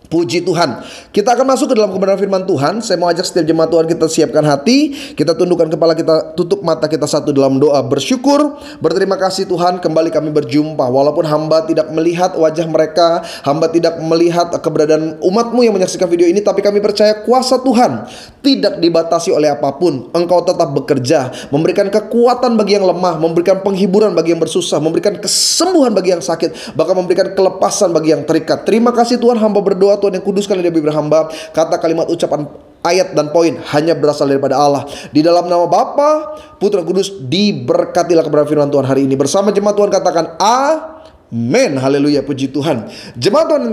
Puji Tuhan. Kita akan masuk ke dalam kebenaran firman Tuhan. Saya mau ajak setiap jemaat Tuhan kita siapkan hati, kita tundukkan kepala kita, tutup mata kita satu dalam doa bersyukur. Berterima kasih Tuhan, kembali kami berjumpa. Walaupun hamba tidak melihat wajah mereka, hamba tidak melihat keberadaan umatmu yang menyaksikan video ini, tapi kami percaya kuasa Tuhan tidak dibatasi oleh apapun. Engkau tetap bekerja, memberikan kekuatan bagi yang lemah, memberikan penghiburan bagi yang bersusah, memberikan kesembuhan bagi yang sakit, bahkan memberikan kelepasan bagi yang terikat. Terima kasih Tuhan, hamba berdoa Tuhan yang kudus kali dia bibir hamba. Kata kalimat ucapan ayat dan poin hanya berasal daripada Allah. Di dalam nama Bapa, Putra Kudus, diberkatilah kebenaran firman Tuhan hari ini. Bersama jemaat Tuhan katakan amin. Haleluya, puji Tuhan. Jemaat Tuhan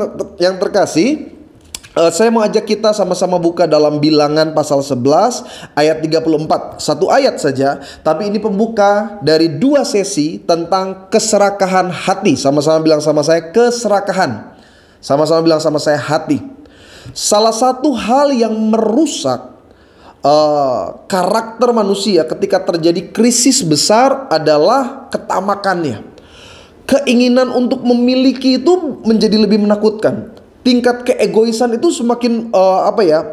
yang terkasih, saya mau ajak kita sama-sama buka dalam Bilangan pasal 11 ayat 34. Satu ayat saja, tapi ini pembuka dari dua sesi tentang keserakahan hati. Sama-sama bilang sama saya, keserakahan. Sama-sama bilang sama saya, hati. Salah satu hal yang merusak karakter manusia ketika terjadi krisis besar adalah ketamakannya. Keinginan untuk memiliki itu menjadi lebih menakutkan. Tingkat keegoisan itu semakin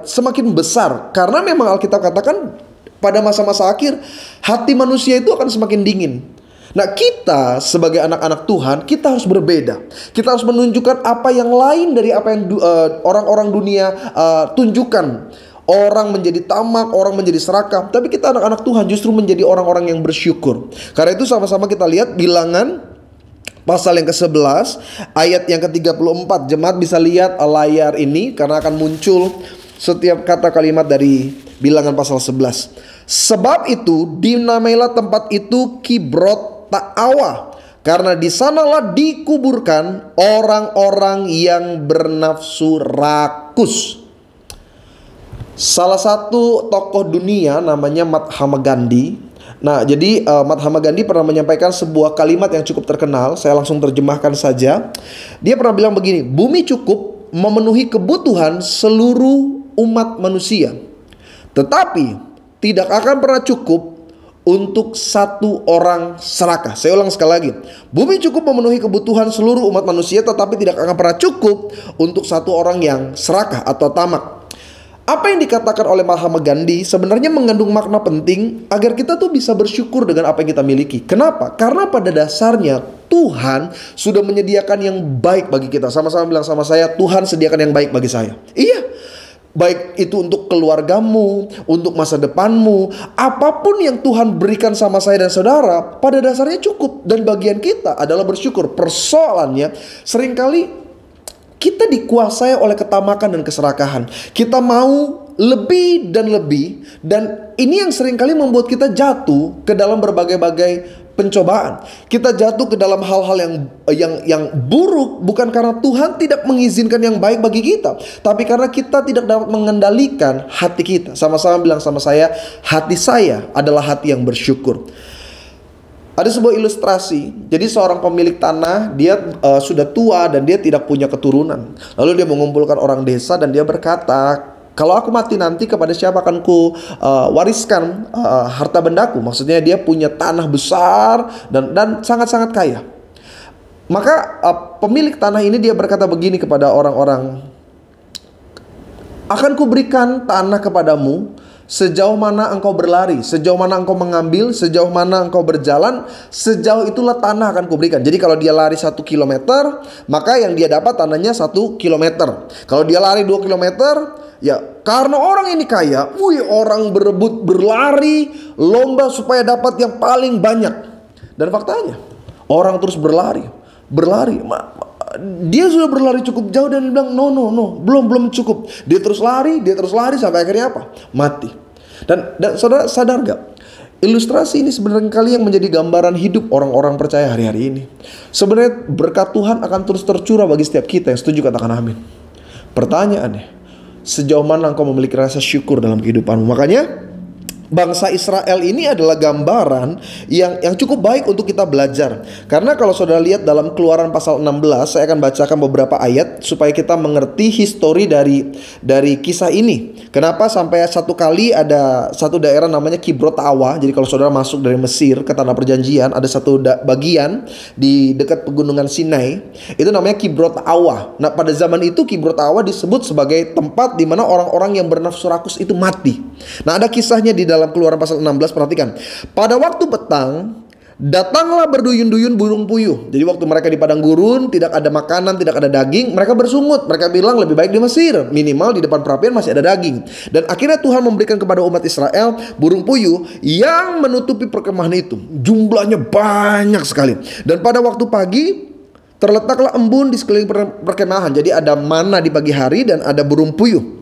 semakin besar. Karena memang Alkitab katakan pada masa-masa akhir hati manusia itu akan semakin dingin. Nah, kita sebagai anak-anak Tuhan, kita harus berbeda. Kita harus menunjukkan apa yang lain dari apa yang orang-orang dunia tunjukkan. Orang menjadi tamak, orang menjadi serakah. Tapi kita anak-anak Tuhan justru menjadi orang-orang yang bersyukur. Karena itu sama-sama kita lihat Bilangan pasal yang ke-11 ayat yang ke-34. Jemaat bisa lihat layar ini karena akan muncul setiap kata kalimat dari Bilangan pasal 11. Sebab itu dinamailah tempat itu Kibrot Ta'awa, karena di sanalah dikuburkan orang-orang yang bernafsu rakus. Salah satu tokoh dunia namanya Mahatma Gandhi. Nah, jadi Mahatma Gandhi pernah menyampaikan sebuah kalimat yang cukup terkenal. Saya langsung terjemahkan saja. Dia pernah bilang begini, bumi cukup memenuhi kebutuhan seluruh umat manusia, tetapi tidak akan pernah cukup untuk satu orang serakah. Saya ulang sekali lagi. Bumi cukup memenuhi kebutuhan seluruh umat manusia, tetapi tidak akan pernah cukup untuk satu orang yang serakah atau tamak. Apa yang dikatakan oleh Mahatma Gandhi sebenarnya mengandung makna penting agar kita tuh bisa bersyukur dengan apa yang kita miliki. Kenapa? Karena pada dasarnya Tuhan sudah menyediakan yang baik bagi kita. Sama-sama bilang sama saya, Tuhan sediakan yang baik bagi saya. Iya. Baik itu untuk keluargamu, untuk masa depanmu, apapun yang Tuhan berikan sama saya dan saudara, pada dasarnya cukup. Dan bagian kita adalah bersyukur. Persoalannya seringkali kita dikuasai oleh ketamakan dan keserakahan. Kita mau lebih dan lebih, dan ini yang seringkali membuat kita jatuh ke dalam berbagai-bagai pencobaan. Kita jatuh ke dalam hal-hal yang buruk bukan karena Tuhan tidak mengizinkan yang baik bagi kita, tapi karena kita tidak dapat mengendalikan hati kita. Sama-sama bilang sama saya, hati saya adalah hati yang bersyukur. Ada sebuah ilustrasi. Jadi seorang pemilik tanah, dia sudah tua dan dia tidak punya keturunan. Lalu dia mengumpulkan orang desa dan dia berkata, kalau aku mati nanti kepada siapa akan ku wariskan harta bendaku. Maksudnya dia punya tanah besar dan sangat-sangat kaya. Maka pemilik tanah ini dia berkata begini kepada orang-orang, akan ku berikan tanah kepadamu sejauh mana engkau berlari, sejauh mana engkau mengambil, sejauh mana engkau berjalan, sejauh itulah tanah akan kuberikan. Jadi kalau dia lari 1 kilometer, maka yang dia dapat tanahnya 1 kilometer. Kalau dia lari 2 kilometer, ya karena orang ini kaya, orang berebut berlari lomba supaya dapat yang paling banyak. Dan faktanya orang terus berlari. Dia sudah berlari cukup jauh dan dia bilang no, belum cukup. Dia terus lari sampai akhirnya apa? Mati. Dan saudara sadar gak? Ilustrasi ini sebenarnya kali yang menjadi gambaran hidup orang-orang percaya hari-hari ini. Sebenarnya berkat Tuhan akan terus tercurah bagi setiap kita yang setuju, katakan amin. Pertanyaannya, sejauh mana engkau memiliki rasa syukur dalam kehidupanmu? Makanya bangsa Israel ini adalah gambaran yang cukup baik untuk kita belajar. Karena kalau saudara lihat dalam Keluaran pasal 16, saya akan bacakan beberapa ayat supaya kita mengerti histori dari kisah ini. Kenapa sampai satu kali ada satu daerah namanya Kibrot Awa. Jadi kalau saudara masuk dari Mesir ke Tanah Perjanjian, ada satu bagian di dekat pegunungan Sinai, itu namanya Kibrot Awa. Nah, pada zaman itu Kibrot Awa disebut sebagai tempat di mana orang-orang yang bernafsu rakus itu mati. Nah, ada kisahnya di dalam Keluaran pasal 16, perhatikan. Pada waktu petang, datanglah berduyun-duyun burung puyuh. Jadi waktu mereka di padang gurun, tidak ada makanan, tidak ada daging, mereka bersungut. Mereka bilang lebih baik di Mesir, minimal di depan perapian masih ada daging. Dan akhirnya Tuhan memberikan kepada umat Israel burung puyuh yang menutupi perkemahan itu. Jumlahnya banyak sekali. Dan pada waktu pagi, terletaklah embun di sekeliling perkemahan. Jadi ada mana di pagi hari dan ada burung puyuh.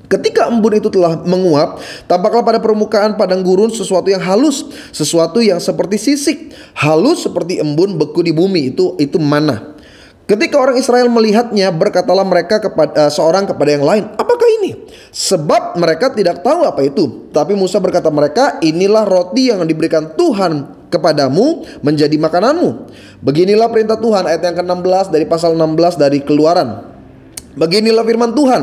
Ketika embun itu telah menguap, tampaklah pada permukaan padang gurun sesuatu yang halus, sesuatu yang seperti sisik, halus seperti embun beku di bumi. Itu mana. Ketika orang Israel melihatnya, berkatalah mereka seorang kepada yang lain, apakah ini? Sebab mereka tidak tahu apa itu. Tapi Musa berkata mereka, inilah roti yang diberikan Tuhan kepadamu menjadi makananmu. Beginilah perintah Tuhan, ayat yang ke-16 dari pasal 16 dari Keluaran. Beginilah firman Tuhan,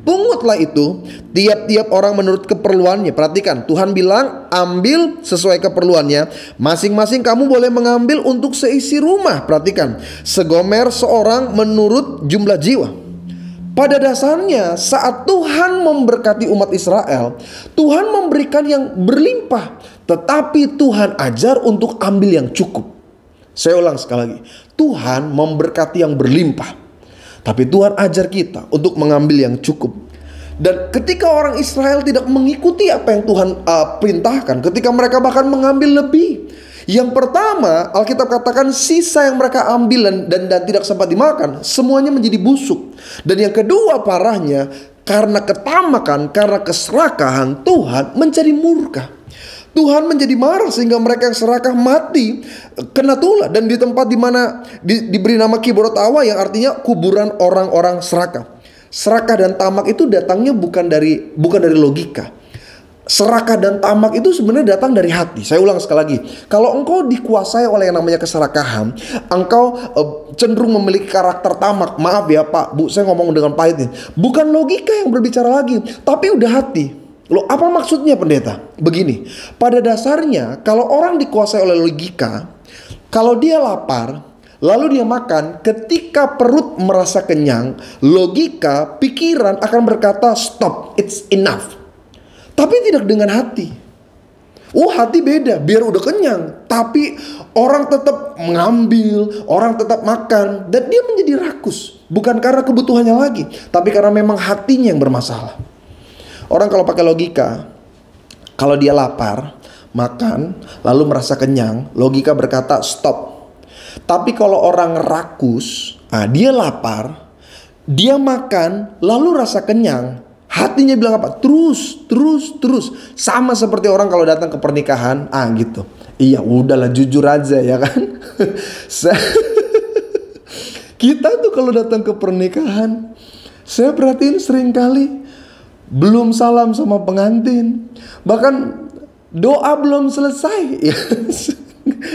pungutlah itu tiap-tiap orang menurut keperluannya. Perhatikan, Tuhan bilang ambil sesuai keperluannya. Masing-masing kamu boleh mengambil untuk seisi rumah. Perhatikan, segomer seorang menurut jumlah jiwa. Pada dasarnya saat Tuhan memberkati umat Israel, Tuhan memberikan yang berlimpah. Tetapi Tuhan ajar untuk ambil yang cukup. Saya ulang sekali lagi, Tuhan memberkati yang berlimpah, tapi Tuhan ajar kita untuk mengambil yang cukup. Dan ketika orang Israel tidak mengikuti apa yang Tuhan perintahkan, ketika mereka bahkan mengambil lebih. Yang pertama, Alkitab katakan sisa yang mereka ambil dan tidak sempat dimakan, semuanya menjadi busuk. Dan yang kedua parahnya, karena ketamakan, karena keserakahan, Tuhan menjadi murka. Tuhan menjadi marah sehingga mereka yang serakah mati kena tulah. Dan di tempat di mana diberi nama Kibrot Awa, yang artinya kuburan orang-orang serakah. Serakah dan tamak itu datangnya bukan dari logika. Serakah dan tamak itu sebenarnya datang dari hati. Saya ulang sekali lagi, kalau engkau dikuasai oleh yang namanya keserakahan, engkau cenderung memiliki karakter tamak. Maaf ya Pak, Bu, saya ngomong dengan pahit nih. Bukan logika yang berbicara lagi, tapi udah hati. Loh, apa maksudnya pendeta? Begini, pada dasarnya kalau orang dikuasai oleh logika, kalau dia lapar, lalu dia makan, ketika perut merasa kenyang, logika, pikiran akan berkata stop, it's enough. Tapi tidak dengan hati. Oh, hati beda, biar udah kenyang, tapi orang tetap mengambil, orang tetap makan, dan dia menjadi rakus. Bukan karena kebutuhannya lagi, tapi karena memang hatinya yang bermasalah. Orang kalau pakai logika, kalau dia lapar, makan, lalu merasa kenyang, logika berkata stop. Tapi kalau orang rakus, dia lapar, dia makan, lalu rasa kenyang, hatinya bilang apa? Terus. Sama seperti orang kalau datang ke pernikahan, gitu. Iya, udahlah jujur aja ya kan. Kita tuh kalau datang ke pernikahan, saya perhatiin sering kali belum salam sama pengantin, bahkan doa belum selesai.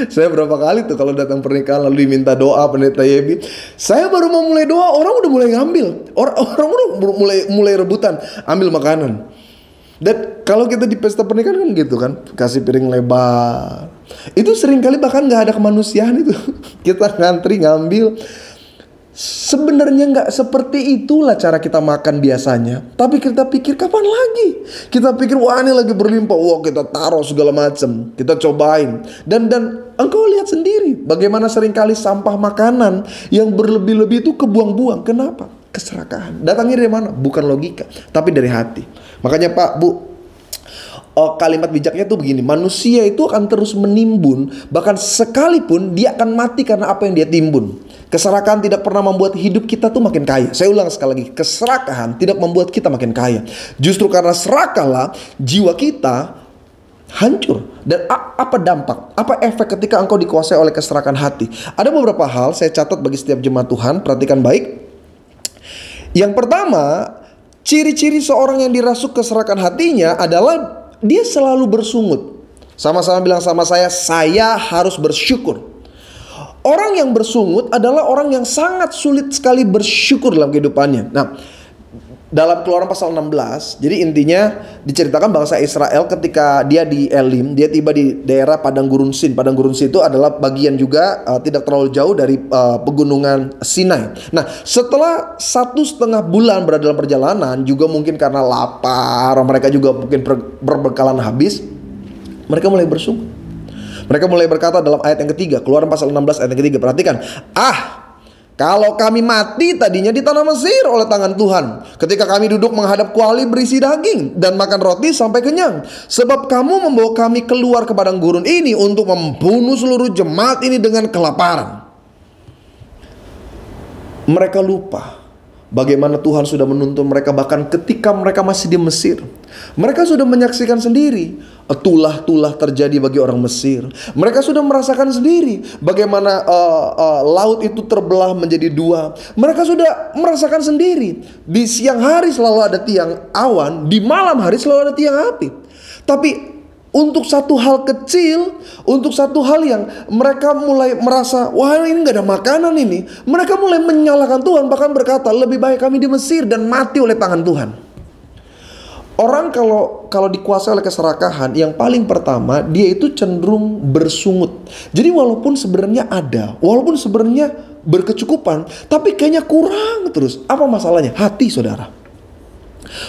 Saya berapa kali tuh kalau datang pernikahan lalu diminta doa pendeta Yebi, saya baru mau mulai doa, orang udah mulai ngambil, orang udah mulai rebutan ambil makanan. Dan kalau kita di pesta pernikahan kan gitu kan, kasih piring lebar, itu sering kali bahkan nggak ada kemanusiaan itu. Kita ngantri ngambil. Sebenarnya nggak seperti itulah cara kita makan biasanya. Tapi kita pikir kapan lagi? Kita pikir wah ini lagi berlimpah, wah kita taruh segala macam, kita cobain. Dan engkau lihat sendiri bagaimana seringkali sampah makanan yang berlebih-lebih itu kebuang-buang. Kenapa? Keserakahan. Datangnya dari mana? Bukan logika, tapi dari hati. Makanya Pak, Bu, kalimat bijaknya tuh begini, manusia itu akan terus menimbun, bahkan sekalipun dia akan mati karena apa yang dia timbun. Keserakahan tidak pernah membuat hidup kita tuh makin kaya. Saya ulang sekali lagi, keserakahan tidak membuat kita makin kaya. Justru karena serakahlah jiwa kita hancur. Dan apa dampak, apa efek ketika engkau dikuasai oleh keserakahan hati? Ada beberapa hal saya catat bagi setiap jemaat Tuhan, perhatikan baik. Yang pertama, ciri-ciri seorang yang dirasuk keserakahan hatinya adalah dia selalu bersungut. Sama-sama bilang sama saya harus bersyukur. Orang yang bersungut adalah orang yang sangat sulit sekali bersyukur dalam kehidupannya. Nah, dalam Keluaran pasal 16, jadi intinya diceritakan bangsa Israel ketika dia di Elim, dia tiba di daerah Padang Gurun Sin. Padang Gurun Sin itu adalah bagian juga tidak terlalu jauh dari pegunungan Sinai. Nah, setelah 1,5 bulan berada dalam perjalanan, juga mungkin karena lapar, mereka juga mungkin berbekalan habis, mereka mulai bersungut. Mereka mulai berkata dalam ayat yang ketiga, Keluaran pasal 16 ayat yang ketiga, perhatikan. Kalau kami mati tadinya di tanah Mesir oleh tangan Tuhan, ketika kami duduk menghadap kuali berisi daging dan makan roti sampai kenyang. Sebab kamu membawa kami keluar ke padang gurun ini untuk membunuh seluruh jemaat ini dengan kelaparan. Mereka lupa bagaimana Tuhan sudah menuntun mereka bahkan ketika mereka masih di Mesir. Mereka sudah menyaksikan sendiri tulah-tulah terjadi bagi orang Mesir. Mereka sudah merasakan sendiri bagaimana laut itu terbelah menjadi dua. Mereka sudah merasakan sendiri di siang hari selalu ada tiang awan, di malam hari selalu ada tiang api. Tapi untuk satu hal kecil, untuk satu hal yang mereka mulai merasa, wah ini gak ada makanan ini, mereka mulai menyalahkan Tuhan, bahkan berkata lebih baik kami di Mesir dan mati oleh tangan Tuhan. Orang kalau dikuasai oleh keserakahan, yang paling pertama dia itu cenderung bersungut. Jadi walaupun sebenarnya ada, walaupun sebenarnya berkecukupan, tapi kayaknya kurang terus. Apa masalahnya? Hati, saudara.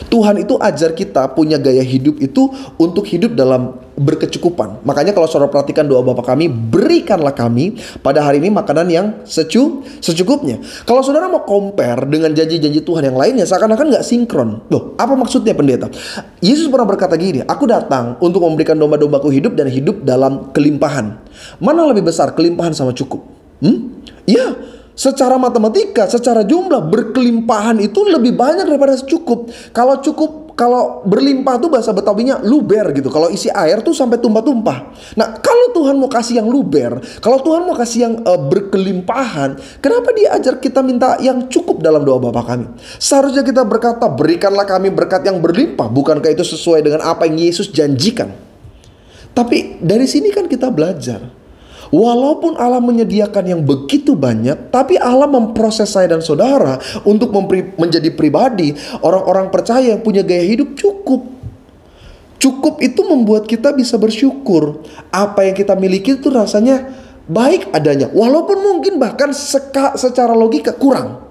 Tuhan itu ajar kita punya gaya hidup itu untuk hidup dalam berkecukupan. Makanya kalau saudara perhatikan doa Bapa kami, berikanlah kami pada hari ini makanan yang secukupnya. Kalau saudara mau compare dengan janji-janji Tuhan yang lainnya, seakan-akan gak sinkron. Loh, apa maksudnya pendeta? Yesus pernah berkata gini, aku datang untuk memberikan domba-dombaku hidup dan hidup dalam kelimpahan. Mana lebih besar, kelimpahan sama cukup? Ya, secara matematika, secara jumlah, berkelimpahan itu lebih banyak daripada cukup. Kalau berlimpah tuh bahasa Betawinya luber gitu. Kalau isi air tuh sampai tumpah-tumpah. Nah, kalau Tuhan mau kasih yang luber, kalau Tuhan mau kasih yang berkelimpahan, kenapa dia ajar kita minta yang cukup dalam doa Bapa kami? Seharusnya kita berkata, berikanlah kami berkat yang berlimpah. Bukankah itu sesuai dengan apa yang Yesus janjikan? Tapi dari sini kan kita belajar, walaupun Allah menyediakan yang begitu banyak, tapi Allah memproses saya dan saudara untuk menjadi pribadi orang-orang percaya yang punya gaya hidup cukup. Cukup itu membuat kita bisa bersyukur. Apa yang kita miliki itu rasanya baik adanya, walaupun mungkin bahkan secara logika kurang.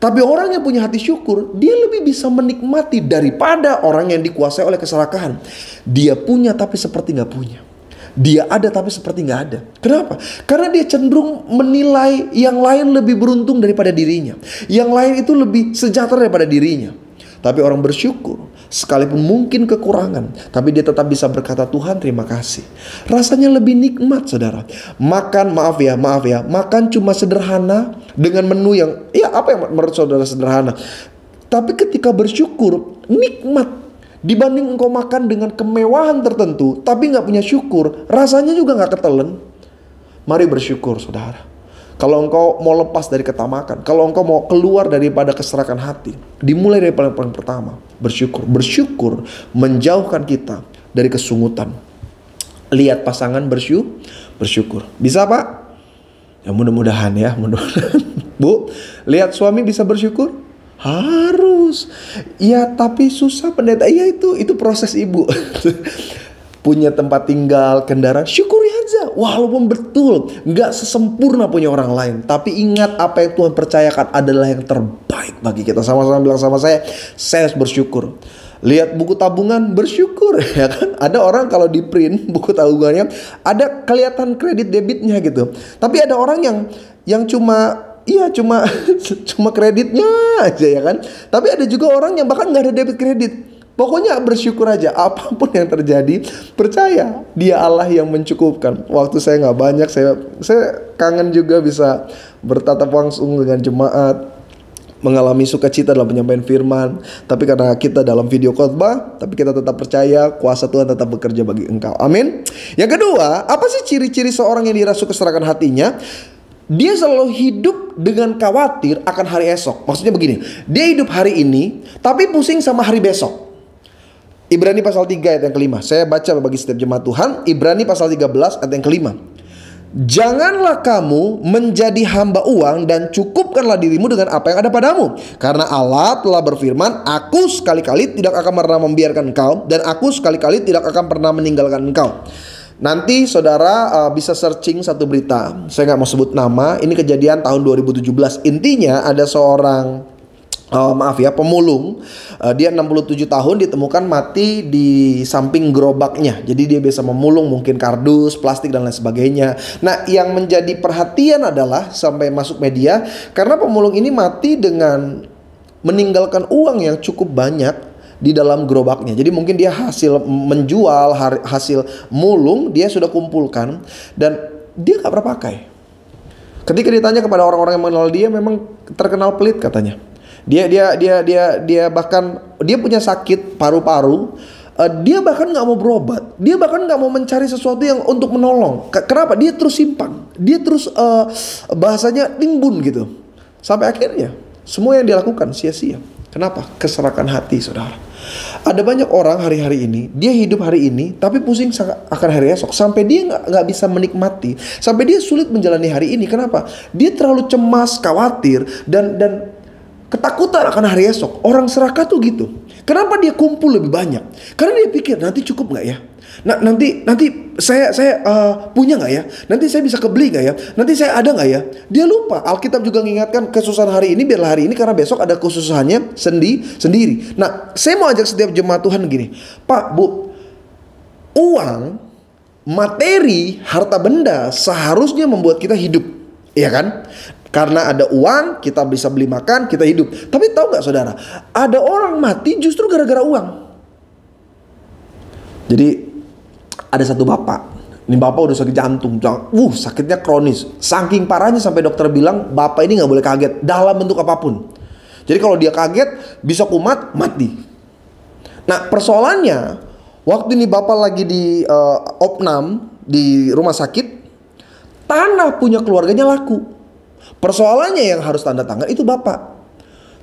Tapi orang yang punya hati syukur, dia lebih bisa menikmati daripada orang yang dikuasai oleh keserakahan. Dia punya tapi seperti gak punya. Dia ada tapi seperti gak ada. Kenapa? Karena dia cenderung menilai yang lain lebih beruntung daripada dirinya. Yang lain itu lebih sejahtera daripada dirinya. Tapi orang bersyukur, sekalipun mungkin kekurangan, tapi dia tetap bisa berkata, Tuhan terima kasih. Rasanya lebih nikmat, saudara. Makan, maaf ya, makan cuma sederhana dengan menu yang, ya apa yang menurut saudara sederhana. Tapi ketika bersyukur, nikmat. Dibanding engkau makan dengan kemewahan tertentu, tapi gak punya syukur, rasanya juga gak ketelen. Mari bersyukur, saudara. Kalau engkau mau lepas dari ketamakan, kalau engkau mau keluar daripada keserakan hati, dimulai dari paling pertama, bersyukur. Bersyukur menjauhkan kita dari kesungutan. Lihat pasangan bersyukur. Bisa, Pak? Ya mudah-mudahan ya, mudah-mudahan. Bu, lihat suami bisa bersyukur? Harus. Ya tapi susah pendeta. Ya itu proses ibu. Punya tempat tinggal, kendaraan, syukuri aja. Walaupun betul gak sesempurna punya orang lain, tapi ingat apa yang Tuhan percayakan adalah yang terbaik bagi kita. Sama-sama bilang sama saya harus bersyukur. Lihat buku tabungan, bersyukur, ya kan? Ada orang kalau di print buku tabungannya ada kelihatan kredit debitnya gitu. Tapi ada orang yang cuma kreditnya aja, ya kan. Tapi ada juga orang yang bahkan gak ada debit kredit. Pokoknya bersyukur aja. Apapun yang terjadi, percaya Dia Allah yang mencukupkan. Waktu saya gak banyak, saya kangen juga bisa bertatap langsung dengan jemaat, mengalami sukacita dalam penyampaian firman. Tapi karena kita dalam video khotbah, tapi kita tetap percaya kuasa Tuhan tetap bekerja bagi engkau. Amin. Yang kedua, apa sih ciri-ciri seorang yang dirasuki keserakan hatinya? Dia selalu hidup dengan khawatir akan hari esok. Maksudnya begini, dia hidup hari ini tapi pusing sama hari besok. Ibrani pasal 3 ayat yang kelima. Saya baca bagi setiap jemaat Tuhan. Ibrani pasal 13 ayat yang kelima. Janganlah kamu menjadi hamba uang dan cukupkanlah dirimu dengan apa yang ada padamu. Karena Allah telah berfirman, aku sekali-kali tidak akan pernah membiarkan engkau, dan aku sekali-kali tidak akan pernah meninggalkan engkau. Nanti saudara bisa searching satu berita. Saya nggak mau sebut nama. Ini kejadian tahun 2017. Intinya ada seorang pemulung. Dia 67 tahun ditemukan mati di samping gerobaknya. Jadi dia biasa memulung mungkin kardus, plastik dan lain sebagainya. Nah, yang menjadi perhatian adalah sampai masuk media karena pemulung ini mati dengan meninggalkan uang yang cukup banyak di dalam gerobaknya. Jadi mungkin dia hasil menjual, hasil mulung dia sudah kumpulkan dan dia gak pernah pakai. Ketika ditanya kepada orang-orang yang mengenal dia, memang terkenal pelit katanya. Dia bahkan dia punya sakit paru-paru. Dia bahkan nggak mau berobat. Dia bahkan nggak mau mencari sesuatu yang untuk menolong. Kenapa? Dia terus simpan. Dia terus bahasanya timbun gitu. Sampai akhirnya semua yang dilakukan sia-sia. Kenapa? Keserakan hati, saudara. Ada banyak orang hari-hari ini, dia hidup hari ini, tapi pusing akan hari esok. Sampai dia nggak bisa menikmati. Sampai dia sulit menjalani hari ini. Kenapa? Dia terlalu cemas, khawatir, dan ketakutan akan hari esok. Orang serakah tuh gitu. Kenapa dia kumpul lebih banyak? Karena dia pikir nanti cukup nggak ya? Nah, nanti saya punya nggak ya? Nanti saya bisa kebeli nggak ya? Nanti saya ada nggak ya? Dia lupa. Alkitab juga mengingatkan kesusahan hari ini biarlah hari ini karena besok ada kesusahannya sendiri. Nah, saya mau ajak setiap jemaat Tuhan gini, Pak, Bu, uang, materi, harta benda seharusnya membuat kita hidup, ya kan? Karena ada uang, kita bisa beli makan, kita hidup. Tapi tahu gak saudara, ada orang mati justru gara-gara uang. Jadi ada satu bapak. Ini bapak udah sakit jantung. Sakitnya kronis. Saking parahnya sampai dokter bilang, bapak ini gak boleh kaget dalam bentuk apapun. Jadi kalau dia kaget, bisa kumat, mati. Nah, persoalannya, waktu ini bapak lagi di opnam, di rumah sakit, tanah punya keluarganya laku. Persoalannya yang harus tanda tangan itu bapak.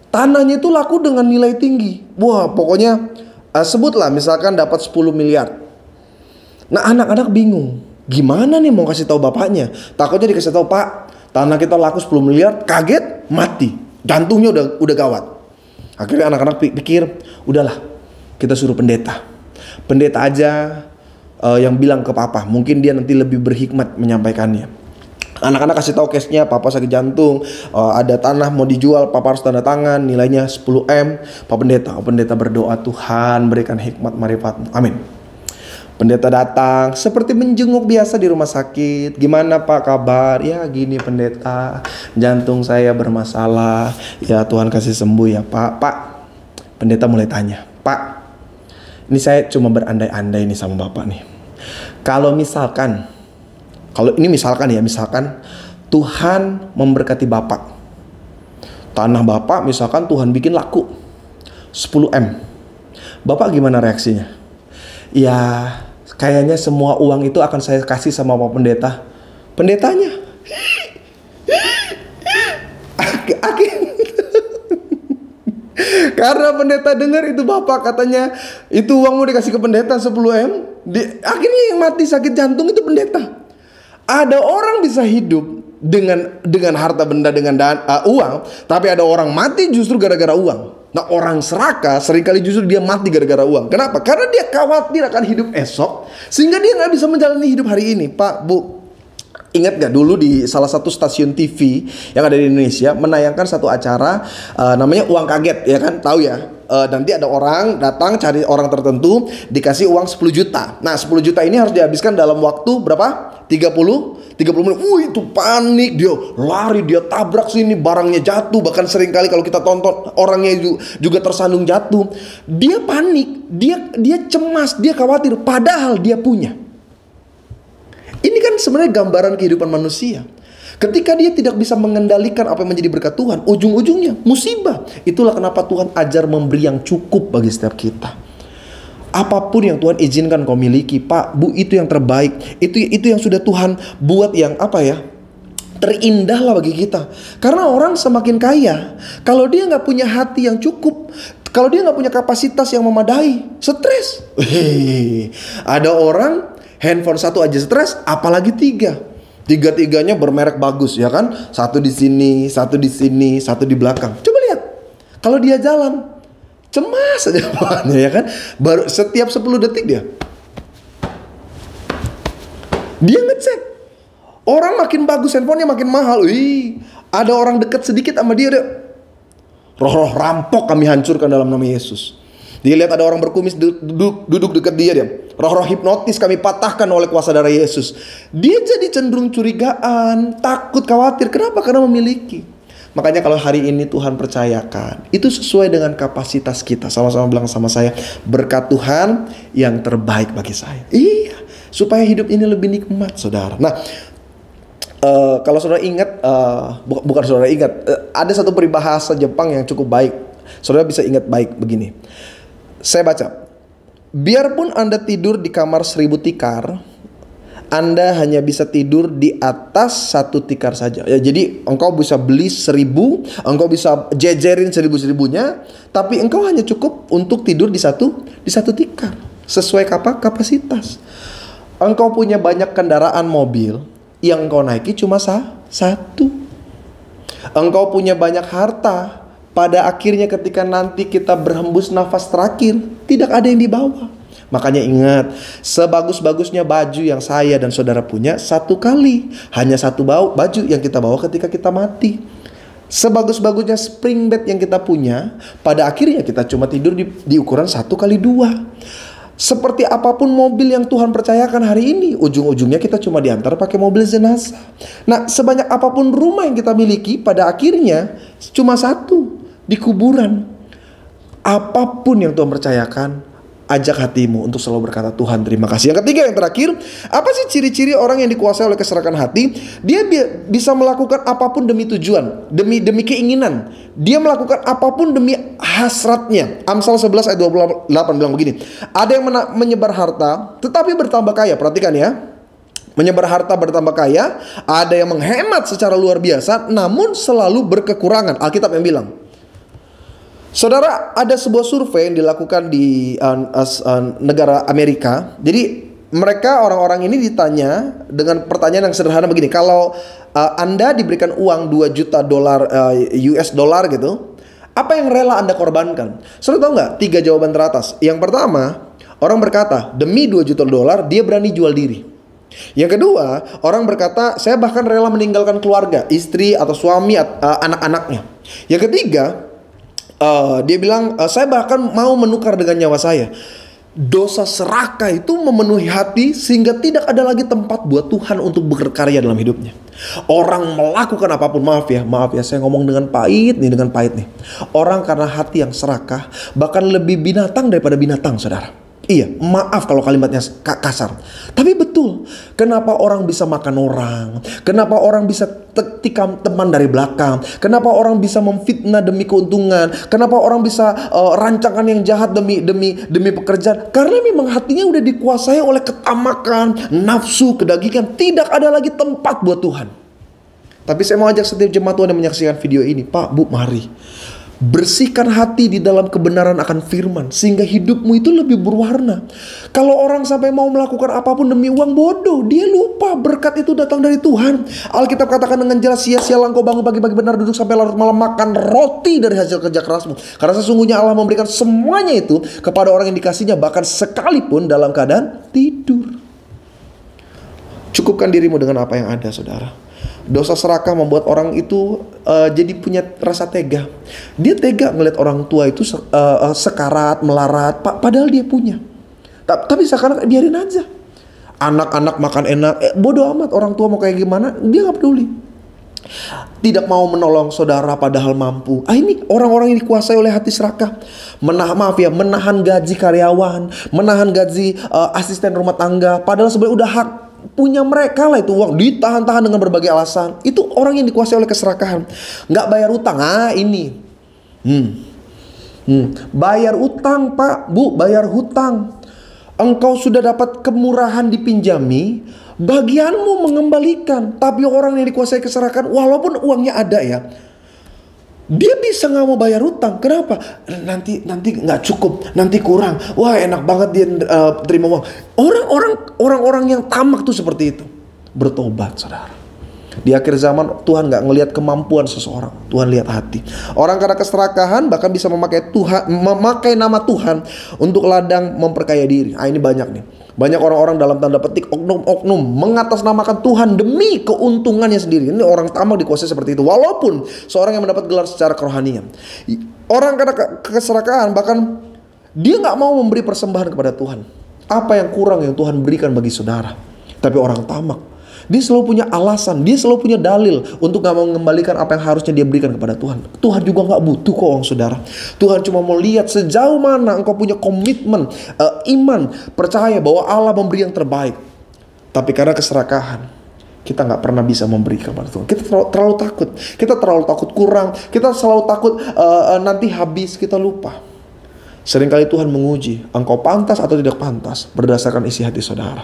Tanahnya itu laku dengan nilai tinggi. Wah, pokoknya sebutlah misalkan dapat 10 miliar. Nah, anak-anak bingung. Gimana nih mau kasih tahu bapaknya? Takutnya dikasih tahu, Pak, tanah kita laku 10 miliar, kaget, mati. Jantungnya udah gawat. Akhirnya anak-anak pikir, udahlah, kita suruh pendeta. Pendeta aja yang bilang ke papa. Mungkin dia nanti lebih berhikmat menyampaikannya. Anak-anak kasih tahu case-nya, papa sakit jantung, ada tanah mau dijual, papa harus tanda tangan, nilainya 10 M. Pendeta berdoa, Tuhan berikan hikmat marifat. Amin. Pendeta datang seperti menjenguk biasa di rumah sakit. Gimana Pak kabar? Ya gini pendeta, jantung saya bermasalah. Ya Tuhan kasih sembuh ya Pak. Pak, pendeta mulai tanya, Pak, ini saya cuma berandai-andai nih sama Bapak nih. Kalau misalkan Tuhan memberkati Bapak, tanah Bapak misalkan Tuhan bikin laku 10 M, Bapak gimana reaksinya? Ya kayaknya semua uang itu akan saya kasih sama Pak Pendeta. Pendetanya karena pendeta dengar itu Bapak katanya itu uang mau dikasih ke pendeta 10 M, akhirnya yang mati sakit jantung itu pendeta. Ada orang bisa hidup dengan harta benda, dengan uang, tapi ada orang mati justru gara-gara uang. Nah, orang serakah seringkali justru dia mati gara-gara uang. Kenapa? Karena dia khawatir akan hidup esok, sehingga dia nggak bisa menjalani hidup hari ini. Pak, Bu, ingat gak dulu di salah satu stasiun TV yang ada di Indonesia menayangkan satu acara namanya Uang Kaget, ya kan? Tahu ya? Nanti ada orang datang cari orang tertentu, dikasih uang 10 juta. Nah, 10 juta ini harus dihabiskan dalam waktu berapa? 30 menit. Itu panik, dia lari, dia tabrak sini, barangnya jatuh. Bahkan seringkali kalau kita tonton orangnya juga tersandung jatuh. Dia panik, dia cemas, dia khawatir, padahal dia punya. Ini kan sebenarnya gambaran kehidupan manusia. Ketika dia tidak bisa mengendalikan apa yang menjadi berkat Tuhan, ujung-ujungnya musibah. Itulah kenapa Tuhan ajar memberi yang cukup bagi setiap kita. Apapun yang Tuhan izinkan kau miliki, Pak, Bu, itu yang terbaik. Itu yang sudah Tuhan buat yang terindah lah bagi kita. Karena orang semakin kaya, kalau dia nggak punya hati yang cukup, kalau dia nggak punya kapasitas yang memadai, stres. Ada orang handphone satu aja stres, apalagi tiga. Tiga-tiganya bermerek bagus, ya kan? Satu di sini, satu di sini, satu di belakang. Coba lihat, kalau dia jalan, cemas aja bawaannya, ya kan? Baru setiap 10 detik dia ngecek. Orang makin bagus handphonenya makin mahal. Ada orang dekat sedikit sama dia, roh-roh rampok kami hancurkan dalam nama Yesus. Dia lihat ada orang berkumis duduk dekat dia. Roh-roh hipnotis kami patahkan oleh kuasa darah Yesus. Dia jadi cenderung curigaan, takut, khawatir. Kenapa? Karena memiliki. Makanya kalau hari ini Tuhan percayakan, itu sesuai dengan kapasitas kita. Sama-sama bilang sama saya, berkat Tuhan yang terbaik bagi saya. Iya, supaya hidup ini lebih nikmat, saudara. Nah, kalau saudara ingat, bukan saudara ingat, ada satu peribahasa Jepang yang cukup baik. Saudara bisa ingat baik begini. Saya baca, biarpun Anda tidur di kamar 1000 tikar, Anda hanya bisa tidur di atas 1 tikar saja. Ya, jadi engkau bisa beli 1000, engkau bisa jejerin 1000-1000-nya, tapi engkau hanya cukup untuk tidur di satu tikar. Sesuai kapasitas. Engkau punya banyak kendaraan mobil, yang engkau naiki cuma satu. Engkau punya banyak harta, pada akhirnya ketika nanti kita berhembus nafas terakhir, tidak ada yang dibawa. Makanya ingat, sebagus-bagusnya baju yang saya dan saudara punya, satu kali, hanya satu baju yang kita bawa ketika kita mati. Sebagus-bagusnya spring bed yang kita punya, pada akhirnya kita cuma tidur di ukuran 1x2. Seperti apapun mobil yang Tuhan percayakan hari ini, ujung-ujungnya kita cuma diantar pakai mobil jenazah. Nah, sebanyak apapun rumah yang kita miliki, pada akhirnya cuma satu, di kuburan. Apapun yang Tuhan percayakan, ajak hatimu untuk selalu berkata, Tuhan terima kasih. Yang ketiga, yang terakhir, apa sih ciri-ciri orang yang dikuasai oleh keserakan hati? Dia bisa melakukan apapun demi tujuan, demi keinginan. Dia melakukan apapun demi hasratnya. Amsal 11 ayat 28 bilang begini, ada yang menyebar harta tetapi bertambah kaya. Perhatikan ya, menyebar harta bertambah kaya. Ada yang menghemat secara luar biasa namun selalu berkekurangan. Alkitab yang bilang. Saudara, ada sebuah survei yang dilakukan di negara Amerika. Jadi mereka, orang-orang ini ditanya dengan pertanyaan yang sederhana begini. Kalau Anda diberikan uang 2 juta dolar US dollar gitu, apa yang rela Anda korbankan? Saudara tahu nggak 3 jawaban teratas? Yang pertama, orang berkata demi 2 juta dolar dia berani jual diri. Yang kedua, orang berkata saya bahkan rela meninggalkan keluarga, istri atau suami, anak-anaknya. Yang ketiga, dia bilang saya bahkan mau menukar dengan nyawa saya. Dosa serakah itu memenuhi hati sehingga tidak ada lagi tempat buat Tuhan untuk berkarya dalam hidupnya. Orang melakukan apapun, maaf ya saya ngomong dengan pahit nih. Orang karena hati yang serakah bahkan lebih binatang daripada binatang, saudara. Iya, maaf kalau kalimatnya kasar. Tapi betul, kenapa orang bisa makan orang? Kenapa orang bisa tikam teman dari belakang? Kenapa orang bisa memfitnah demi keuntungan? Kenapa orang bisa rancangan yang jahat demi pekerjaan? Karena memang hatinya udah dikuasai oleh ketamakan, nafsu, kedagingan. Tidak ada lagi tempat buat Tuhan. Tapi saya mau ajak setiap jemaat Tuhan yang menyaksikan video ini, Pak, Bu, mari bersihkan hati di dalam kebenaran akan firman, sehingga hidupmu itu lebih berwarna. Kalau orang sampai mau melakukan apapun demi uang, bodoh. Dia lupa berkat itu datang dari Tuhan. Alkitab katakan dengan jelas, sia-sialah engkau bangun pagi-pagi benar, duduk sampai larut malam, makan roti dari hasil kerja kerasmu. Karena sesungguhnya Allah memberikan semuanya itu kepada orang yang dikasihnya, bahkan sekalipun dalam keadaan tidur. Cukupkan dirimu dengan apa yang ada, saudara. Dosa serakah membuat orang itu jadi punya rasa tega. Dia tega ngeliat orang tua itu sekarat, melarat, padahal dia punya. Tapi sekarang biarin aja. Anak-anak makan enak, bodoh amat orang tua mau kayak gimana, dia gak peduli. Tidak mau menolong saudara padahal mampu. Ini orang-orang yang dikuasai oleh hati serakah. Menahan gaji karyawan, menahan gaji asisten rumah tangga, padahal sebenarnya udah hak punya mereka lah itu uang, ditahan-tahan dengan berbagai alasan. Itu orang yang dikuasai oleh keserakahan. Nggak bayar utang, ini bayar utang, Pak, Bu, bayar hutang. engkau sudah dapat kemurahan dipinjami, bagianmu mengembalikan. Tapi orang yang dikuasai keserakahan, walaupun uangnya ada ya, dia bisa nggak mau bayar utang. Kenapa? Nanti nggak cukup, nanti kurang. Wah, enak banget dia terima uang. Orang-orang yang tamak tuh seperti itu. Bertobat, saudara. Di akhir zaman Tuhan nggak ngelihat kemampuan seseorang, Tuhan lihat hati. Orang karena keserakahan bahkan bisa memakai nama Tuhan untuk ladang memperkaya diri. Ini banyak nih. Banyak orang-orang dalam tanda petik oknum-oknum mengatasnamakan Tuhan demi keuntungannya sendiri. Ini orang tamak dikuasai seperti itu. Walaupun seorang yang mendapat gelar secara kerohanian. Orang karena keserakahan bahkan dia nggak mau memberi persembahan kepada Tuhan. Apa yang kurang yang Tuhan berikan bagi saudara? Tapi orang tamak, dia selalu punya alasan, dia selalu punya dalil untuk gak mau mengembalikan apa yang harusnya dia berikan kepada Tuhan. Tuhan juga gak butuh kok orang saudara. Tuhan cuma mau lihat sejauh mana engkau punya komitmen, iman, percaya bahwa Allah memberi yang terbaik. Tapi karena keserakahan, kita gak pernah bisa memberi kepada Tuhan. Kita terlalu takut. Kita terlalu takut kurang. Kita selalu takut nanti habis, kita lupa. Seringkali Tuhan menguji engkau pantas atau tidak pantas berdasarkan isi hati saudara.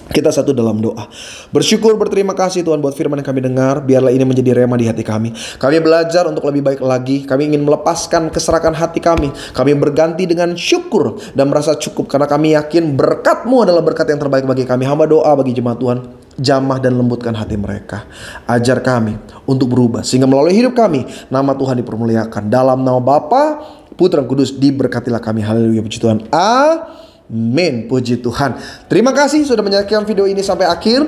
Kita satu dalam doa. Bersyukur, berterima kasih Tuhan buat firman yang kami dengar. Biarlah ini menjadi rema di hati kami. Kami belajar untuk lebih baik lagi. Kami ingin melepaskan keserakan hati kami. Kami berganti dengan syukur dan merasa cukup. Karena kami yakin berkat-Mu adalah berkat yang terbaik bagi kami. Hamba doa bagi jemaat Tuhan, jamah dan lembutkan hati mereka. Ajar kami untuk berubah, sehingga melalui hidup kami nama Tuhan dipermuliakan. Dalam nama Bapa, Putra, Kudus, diberkatilah kami. Haleluya, puji Tuhan. Amin, puji Tuhan. Terima kasih sudah menyaksikan video ini sampai akhir.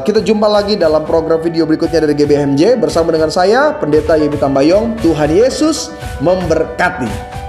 Kita jumpa lagi dalam program video berikutnya dari GBMJ bersama dengan saya, Pendeta Yebi Tambayong. Tuhan Yesus memberkati.